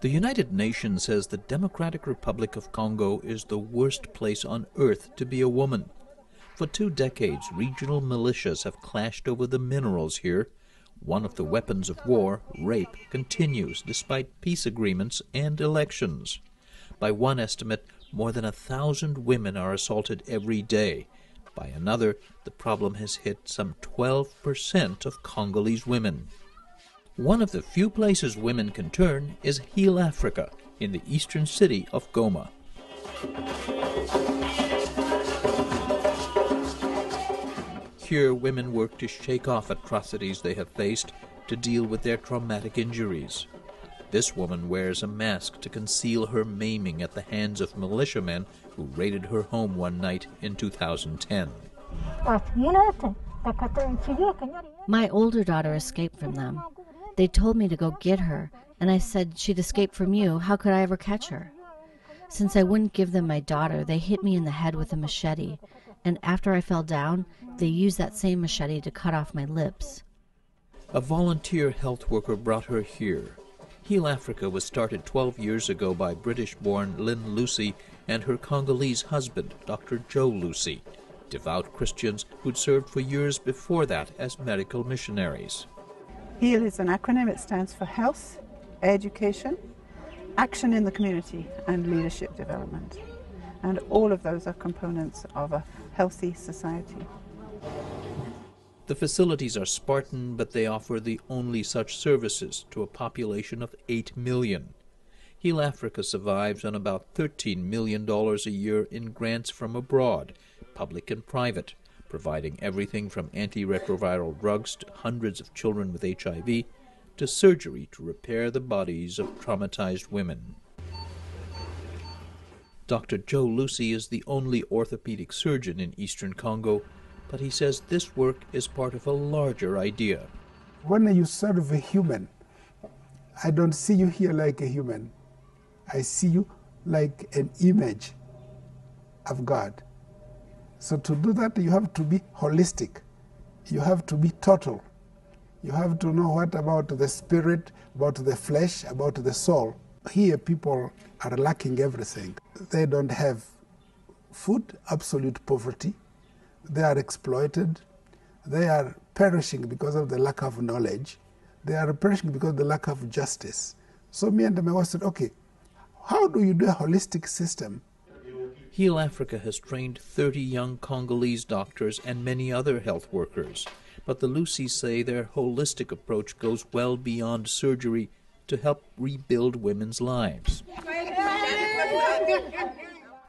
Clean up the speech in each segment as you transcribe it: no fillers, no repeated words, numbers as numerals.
The United Nations says the Democratic Republic of Congo is the worst place on earth to be a woman. For 2 decades, regional militias have clashed over the minerals here. One of the weapons of war, rape, continues despite peace agreements and elections. By one estimate, more than 1,000 women are assaulted every day. By another, the problem has hit some 12% of Congolese women. One of the few places women can turn is Heal Africa, in the eastern city of Goma. Here, women work to shake off atrocities they have faced, to deal with their traumatic injuries. This woman wears a mask to conceal her maiming at the hands of militiamen who raided her home one night in 2010. My older daughter escaped from them. They told me to go get her, and I said she'd escaped from you. How could I ever catch her? Since I wouldn't give them my daughter, they hit me in the head with a machete, and after I fell down, they used that same machete to cut off my lips. A volunteer health worker brought her here. Heal Africa was started 12 years ago by British-born Lynn Lucy and her Congolese husband, Dr. Joe Lucy, devout Christians who'd served for years before that as medical missionaries. HEAL is an acronym. It stands for Health, Education, Action in the Community, and Leadership Development. And all of those are components of a healthy society. The facilities are Spartan, but they offer the only such services to a population of 8 million. Heal Africa survives on about $13 million a year in grants from abroad, public and private, providing everything from antiretroviral drugs to hundreds of children with HIV, to surgery to repair the bodies of traumatized women. Dr. Joe Lucy is the only orthopedic surgeon in eastern Congo, but he says this work is part of a larger idea. When you serve a human, I don't see you here like a human. I see you like an image of God. So to do that, you have to be holistic. You have to be total. You have to know what about the spirit, about the flesh, about the soul. Here people are lacking everything. They don't have food, absolute poverty. They are exploited. They are perishing because of the lack of knowledge. They are perishing because of the lack of justice. So me and my wife said, okay, how do you do a holistic system? Heal Africa has trained 30 young Congolese doctors and many other health workers, but the Lucys say their holistic approach goes well beyond surgery to help rebuild women's lives.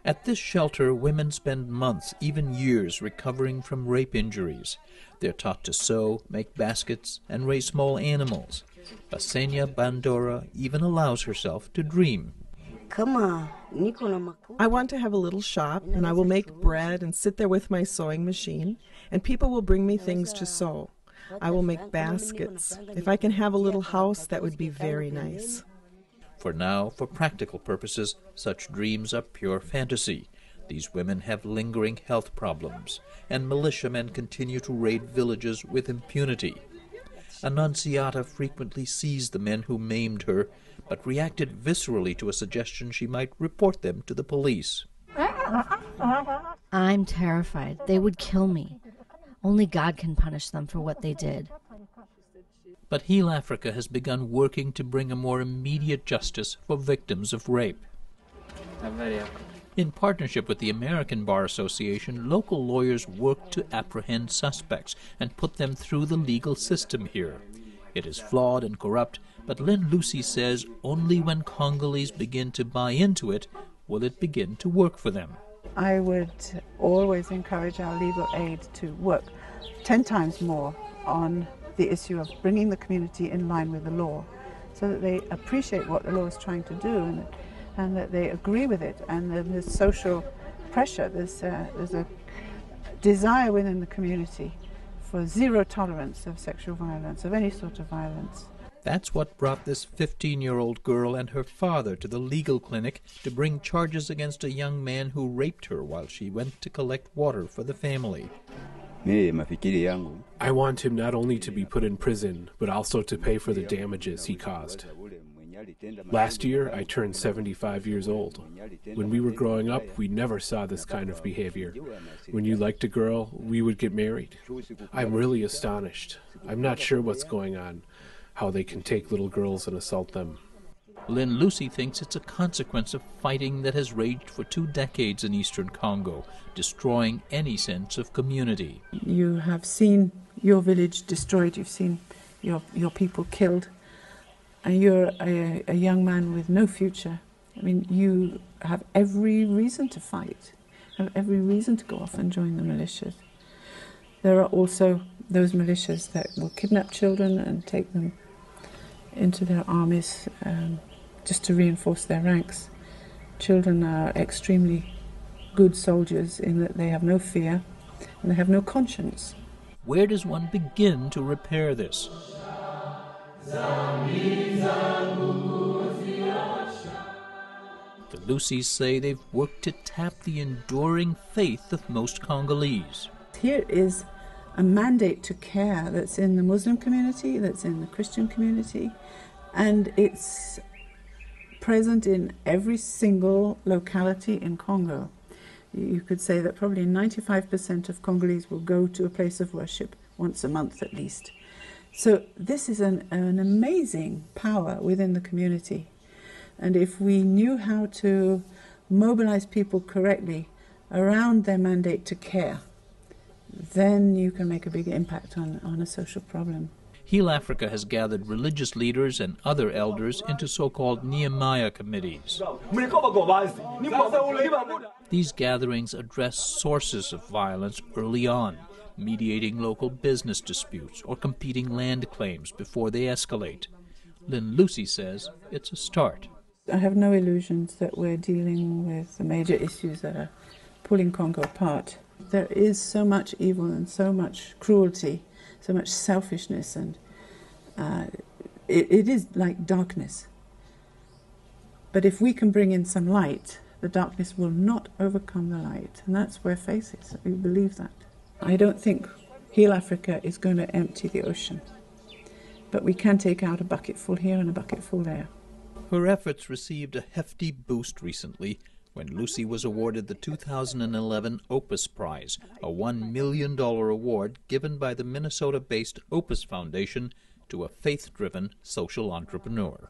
At this shelter, women spend months, even years, recovering from rape injuries. They're taught to sew, make baskets, and raise small animals. Basenya Bandora even allows herself to dream. I want to have a little shop, and I will make bread and sit there with my sewing machine, and people will bring me things to sew. I will make baskets. If I can have a little house, that would be very nice. For now, for practical purposes, such dreams are pure fantasy. These women have lingering health problems, and militiamen continue to raid villages with impunity. Annunciata frequently sees the men who maimed her, but reacted viscerally to a suggestion she might report them to the police. I'm terrified. They would kill me. Only God can punish them for what they did. But Heal Africa has begun working to bring a more immediate justice for victims of rape. In partnership with the American Bar Association, local lawyers work to apprehend suspects and put them through the legal system here. It is flawed and corrupt, but Lynn Lucy says only when Congolese begin to buy into it will it begin to work for them. I would always encourage our legal aid to work 10 times more on the issue of bringing the community in line with the law, so that they appreciate what the law is trying to do and that they agree with it. And there's social pressure, there's a desire within the community for zero tolerance of sexual violence, of any sort of violence. That's what brought this 15-year-old girl and her father to the legal clinic to bring charges against a young man who raped her while she went to collect water for the family. I want him not only to be put in prison, but also to pay for the damages he caused. Last year, I turned 75 years old. When we were growing up, we never saw this kind of behavior. When you liked a girl, we would get married. I'm really astonished. I'm not sure what's going on, how they can take little girls and assault them. Lynn Lucy thinks it's a consequence of fighting that has raged for 2 decades in eastern Congo, destroying any sense of community. You have seen your village destroyed, you've seen your people killed, and you're a young man with no future. I mean, you have every reason to fight, have every reason to go off and join the militias. There are also those militias that will kidnap children and take them into their armies just to reinforce their ranks. Children are extremely good soldiers in that they have no fear and they have no conscience. Where does one begin to repair this? The Lucys say they've worked to tap the enduring faith of most Congolese. Here is a mandate to care that's in the Muslim community, that's in the Christian community, and it's present in every single locality in Congo. You could say that probably 95% of Congolese will go to a place of worship once a month at least. So this is an amazing power within the community. And if we knew how to mobilize people correctly around their mandate to care, then you can make a big impact on a social problem. Heal Africa has gathered religious leaders and other elders into so-called Nehemiah committees. These gatherings address sources of violence early on, mediating local business disputes or competing land claims before they escalate. Lynn Lucy says it's a start. I have no illusions that we're dealing with the major issues that are pulling Congo apart. There is so much evil and so much cruelty, so much selfishness, and it is like darkness. But if we can bring in some light, the darkness will not overcome the light, and that's where faith is. We believe that. I don't think Heal Africa is going to empty the ocean, but we can take out a bucketful here and a bucketful there. Her efforts received a hefty boost recently when Lucy was awarded the 2011 Opus Prize, a $1 million award given by the Minnesota-based Opus Foundation to a faith-driven social entrepreneur.